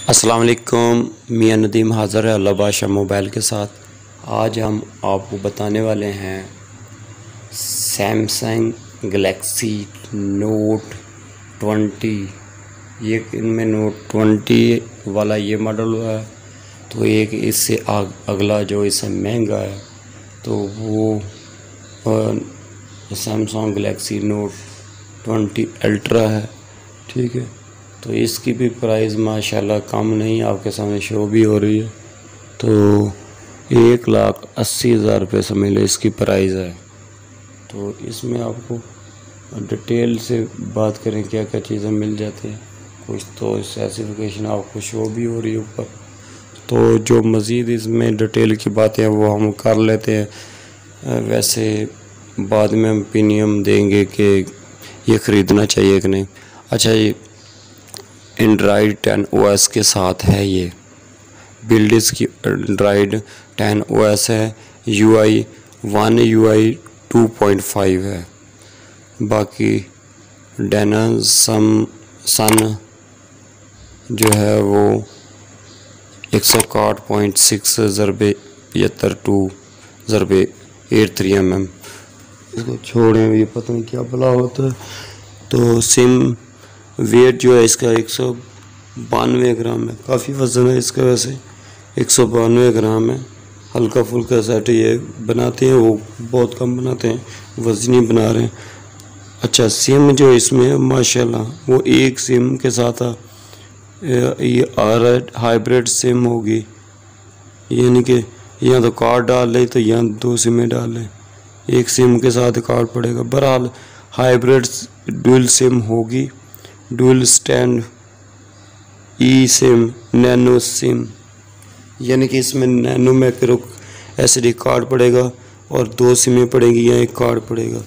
अस्सलाम वालेकुम। मियां नदीम हाज़िर है अल्लाह बादशाह मोबाइल के साथ। आज हम आपको बताने वाले हैं सैमसंग गैलेक्सी नोट 20। ये इनमें नोट 20 वाला ये मॉडल है, तो एक इससे अगला जो इससे महंगा है तो वो सैमसंग गैलेक्सी नोट 20 अल्ट्रा है। ठीक है, तो इसकी भी प्राइस माशाल्लाह कम नहीं, आपके सामने शो भी हो रही है। तो 1,80,000 रुपये समझ लो इसकी प्राइस है। तो इसमें आपको डिटेल से बात करें क्या क्या चीज़ें मिल जाती हैं, कुछ तो स्पेसिफिकेशन आपको शो भी हो रही है ऊपर। तो जो मज़ीद इसमें डिटेल की बातें हैं वो हम कर लेते हैं, वैसे बाद में हम ओपिनियन देंगे कि ये ख़रीदना चाहिए कि नहीं। अच्छा, ये एंड्रॉयड 10 OS के साथ है। ये बिल्ड इसकी एंड्रॉयड 10 OS है, UI 1 UI 2.5 है। बाकी सन जो है वो 161.6 ज़रबे 75 2 ज़रबे 83 mm। इसको छोड़ें, ये पता नहीं क्या भला होता है। तो सिम वेट जो है इसका 192 ग्राम है, काफ़ी वज़न है इसका। वैसे 192 ग्राम है। हल्का फुल्का सेट ये बनाते हैं, वो बहुत कम बनाते हैं, वज़नी बना रहे हैं। अच्छा, सिम जो इसमें है माशाल्लाह वो एक सिम के साथ ये आ रहा है, हाइब्रिड सिम होगी, यानी कि यहाँ तो कार्ड डाल ले तो यहाँ 2 सिमें डाल लें, एक सिम के साथ कार्ड पड़ेगा। बहरहाल हाइब्रिड डुअल सिम होगी, डुअल स्टैंड ई सिम, नैनो सिम, यानी कि इसमें नैनो माइक्रो SD कार्ड पड़ेगा और 2 सिमें पड़ेंगी या एक कार्ड पड़ेगा।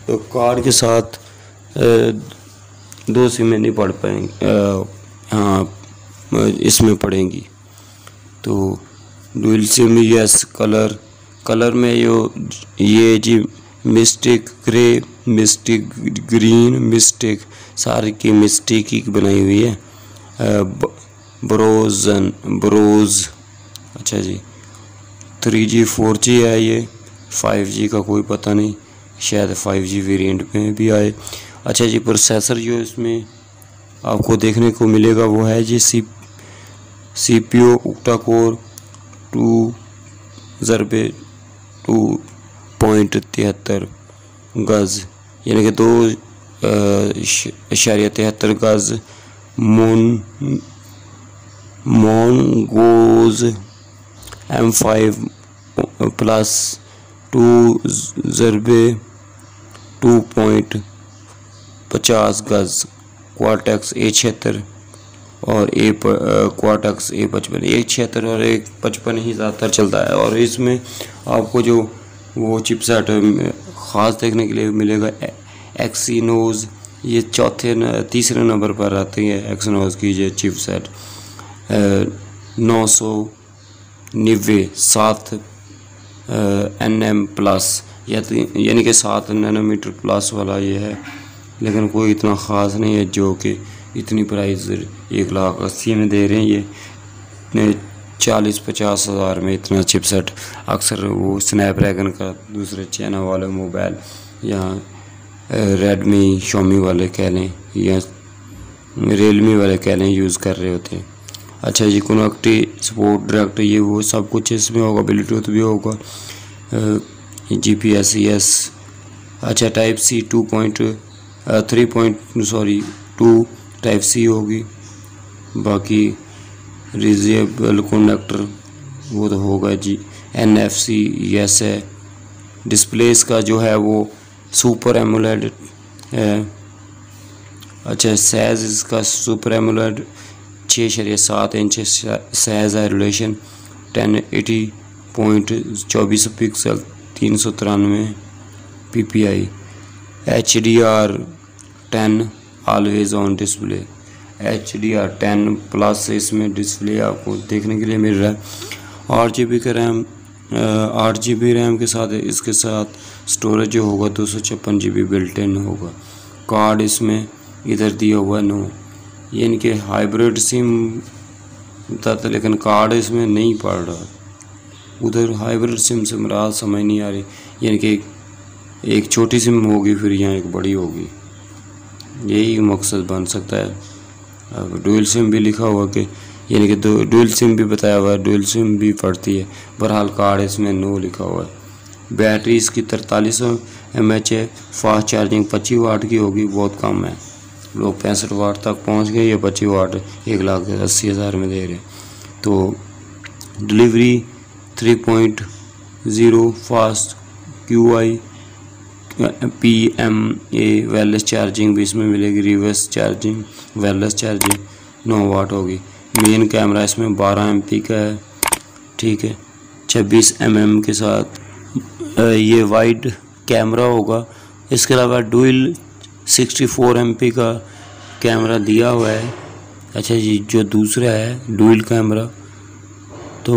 तो कार्ड के साथ 2 सिमें नहीं पड़ पाएंगी, हाँ इसमें पड़ेंगी। तो डुअल सिम। यस, कलर में ये जी mystic grey, mystic green, mystic सारी की मिस्टिक ही बनाई हुई है। ब्रोज। अच्छा जी, 3G 4G है, ये 5G का कोई पता नहीं, शायद 5G वेरिएंट में भी आए। अच्छा जी, प्रोसेसर जो इसमें आपको देखने को मिलेगा वो है जी CPU ऑक्टा कोर 2 ज़रबे 2.73 गज़, यानी कि 2.73 गज़ मोनगोज M5 प्लस 2 ज़रबे 2.50 गज़ क्वार्टेक्स A76 और क्वार्टेक्स A55। 176 और 155 ही ज़्यादातर चलता है। और इसमें आपको जो वो चिपसेट ख़ास देखने के लिए मिलेगा एक्सीनोस, ये तीसरे नंबर पर आती है एक्सीनोस की ये चिपसेट 990 7 nm प्लस, यानी कि 7 नैनोमीटर प्लस वाला ये है, लेकिन कोई इतना ख़ास नहीं है जो कि इतनी प्राइस 1,80,000 में दे रहे हैं। ये 40-50 हज़ार में इतना चिपसेट अक्सर वो स्नैपड्रैगन का दूसरे चाइना वाले मोबाइल या रेडमी शोमी वाले कह लें या रियलमी वाले कह लें यूज़ कर रहे होते हैं। अच्छा जी, कनेक्टिविटी सपोर्ट डायरेक्ट ये वो सब कुछ इसमें होगा, ब्लूटूथ भी होगा, GPS ES। अच्छा, टाइप C 2 टाइप C होगी। बाकी रिजेबल कनेक्टर वो तो होगा जी, NFC यस है। डिस्प्ले इसका जो है वो सुपर एमोलेड है। अच्छा, साइज़ इसका सुपर एमोलेड 6.7 इंच साइज़ है। Resolution 1080.24 pixel 393 ppi। HDR10 always on display, HDR10 plus इसमें डिस्प्ले आपको देखने के लिए मिल रहा है। 8GB रैम के साथ इसके साथ स्टोरेज जो होगा 256GB बिल्ट इन होगा। कार्ड इसमें इधर दिया हुआ 9, यानी कि हाइब्रिड सिम बताता, लेकिन कार्ड इसमें नहीं पड़ रहा। उधर हाइब्रिड सिम से मुराद समझ नहीं आ रही, यानी कि एक छोटी सिम होगी फिर यहाँ एक बड़ी होगी, यही मकसद बन सकता है। अब डुअल सिम भी लिखा हुआ कि यानी कि डुअल सिम भी बताया हुआ है, डुअल सिम भी पड़ती है। बहरहाल कार्ड इसमें नो लिखा हुआ है। बैटरी इसकी 4300 mAh है। फास्ट चार्जिंग 25 वाट की होगी, बहुत कम है। लोग 65 वाट तक पहुंच गए, ये 25 वाट 1,80,000 में दे रहे हैं। तो delivery 3.0 fast QI PMA wireless charging भी इसमें मिलेगी। रिवर्स चार्जिंग वायरलेस चार्जिंग 9 वाट होगी। मेन कैमरा इसमें 12 MP का है, ठीक है। 26 mm के साथ ये वाइड कैमरा होगा। इसके अलावा डुअल 64 MP का कैमरा दिया हुआ है। अच्छा जी, जो दूसरा है डुअल कैमरा तो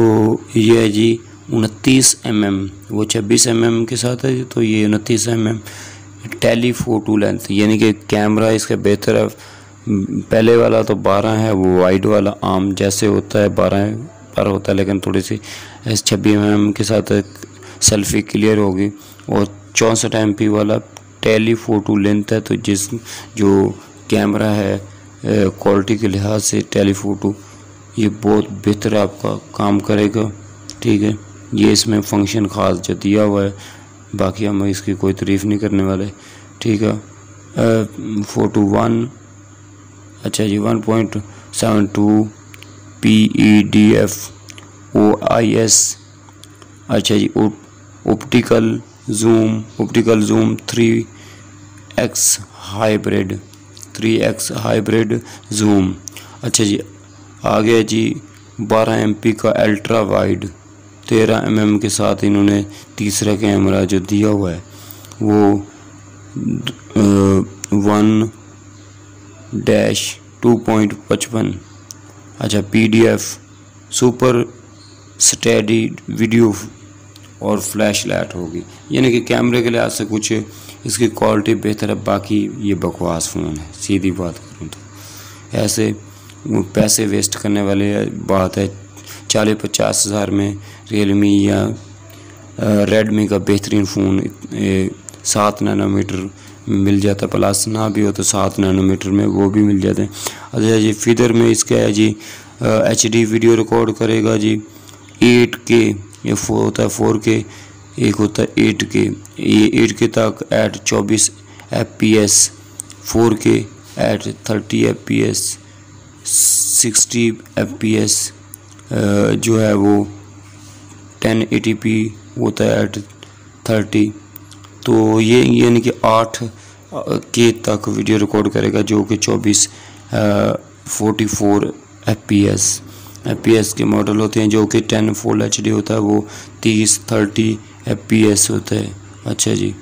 ये है जी 29 mm, वो 26 mm के साथ है, तो ये 29 mm टेलीफोटो लेंथ, यानी कि कैमरा इसका बेहतर है। पहले वाला तो 12 है, वो वाइड वाला आम जैसे होता है 12 पर होता है, लेकिन थोड़ी सी 26 mm के साथ सेल्फी क्लियर होगी। और 64 MP वाला टेलीफोटो लेंथ है, तो जो कैमरा है क्वालिटी के लिहाज से टेलीफोटो ये बहुत बेहतर आपका काम करेगा, ठीक है। ये इसमें फंक्शन ख़ास जो दिया हुआ है, बाकी हम इसकी कोई तारीफ़ नहीं करने वाले, ठीक है। फोटो 1 अच्छा जी 1.72 PEDF OIS। अच्छा जी optical zoom 3x hybrid zoom. अच्छा जी आगे जी 12 MP का अल्ट्रा वाइड 13 mm के साथ इन्होंने तीसरा कैमरा जो दिया हुआ है वो 1-2.55। अच्छा PDF सुपर स्टेडी वीडियो और फ्लैश लाइट होगी, यानी कि कैमरे के लिहाज से कुछ इसकी क्वालिटी बेहतर है। बाकी ये बकवास फ़ोन है, सीधी बात करूँ तो ऐसे पैसे वेस्ट करने वाले बात है। 40-50 हज़ार में रियलमी या रेडमी का बेहतरीन फ़ोन 7 नैनोमीटर मिल जाता है, प्लस ना भी हो तो 7 नैनोमीटर में वो भी मिल जाते हैं। अच्छा जी फीदर में इसका है जी HD वीडियो रिकॉर्ड करेगा जी 8K, ये होता है 4K, एक होता है 8K। ये 8K तक at 24 FPS, 4K at 30 FPS, 60 FPS जो है वो 1080p होता है एट 30। तो ये यानी कि 8K तक वीडियो रिकॉर्ड करेगा, जो कि 44 FPS के मॉडल होते हैं, जो कि 10 फुल HD होता है, वो 30 FPS होता है। अच्छा जी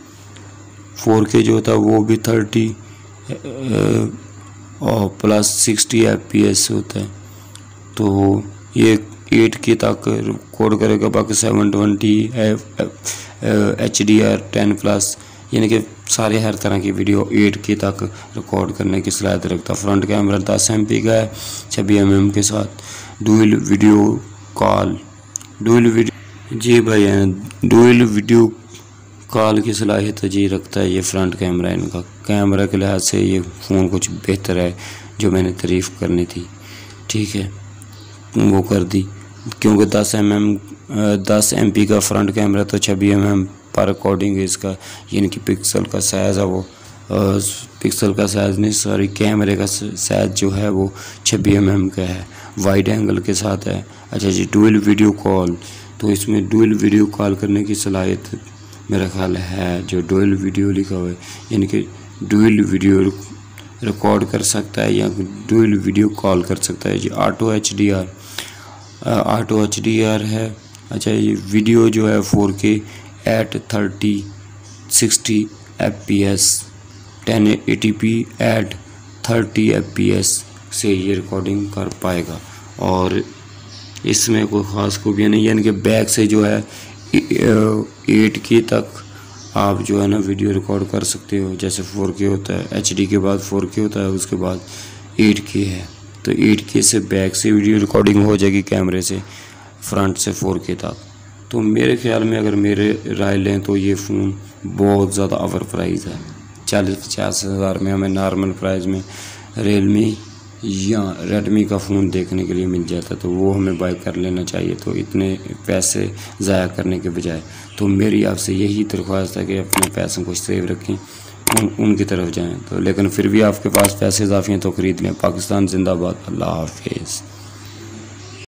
4K जो होता है वो भी 30 और प्लस 60 FPS होता है। तो ये 8K तक रिकॉर्ड करेगा, बाकी 720 HDR 10+, यानी कि सारे हर तरह की वीडियो 8K तक रिकॉर्ड करने की सलाहियत रखता है। फ्रंट कैमरा 10 MP का है 26 mm के साथ। डुअल वीडियो जी भाई डुअल वीडियो कॉल की सलाहियत जी रखता है ये फ्रंट कैमरा। इनका कैमरा के लिहाज से ये फ़ोन कुछ बेहतर है, जो मैंने तारीफ़ करनी थी, ठीक है वो कर दी। क्योंकि 10 MP का फ्रंट कैमरा तो 26 mm पर अकॉर्डिंग इसका, यानी कि पिक्सल का साइज़ है वो पिक्सल का साइज़ नहीं सॉरी कैमरे का साइज़ जो है वो 26 mm का है, वाइड एंगल के साथ है। अच्छा जी डुअल वीडियो कॉल, तो इसमें डुअल वीडियो कॉल करने की सलाहियत मेरा ख्याल है, जो डुअल वीडियो लिखा हुआ है, यानी कि डुअल वीडियो रिकॉर्ड कर सकता है या डुअल वीडियो कॉल कर सकता है जी। ऑटो HDR है। अच्छा ये वीडियो जो है 4K eight 60 FPS 1080p eight 30 FPS से ये रिकॉर्डिंग कर पाएगा। और इसमें कोई ख़ास खूबियाँ नहीं, यानी कि बैक से जो है 8K तक आप जो है ना वीडियो रिकॉर्ड कर सकते हो। जैसे 4K होता है, HD के बाद 4K होता है, उसके बाद 8K है, तो 8K से बैक से वीडियो रिकॉर्डिंग हो जाएगी कैमरे से, फ्रंट से 4K तक। तो मेरे ख्याल में अगर मेरे राय लें तो ये फ़ोन बहुत ज़्यादा ओवर प्राइस है। 40-50 हज़ार में हमें नॉर्मल प्राइस में रियलमी या रेडमी का फ़ोन देखने के लिए मिल जाता, तो वो हमें बाय कर लेना चाहिए। तो इतने पैसे ज़ाया करने के बजाय तो मेरी आपसे यही दरख्वास्त है कि अपने पैसों को सेव रखें, उनकी तरफ जाएं। तो लेकिन फिर भी आपके पास पैसे इजाफी हैं तो ख़रीद लें। पाकिस्तान जिंदाबाद। अल्लाह हाफिज़।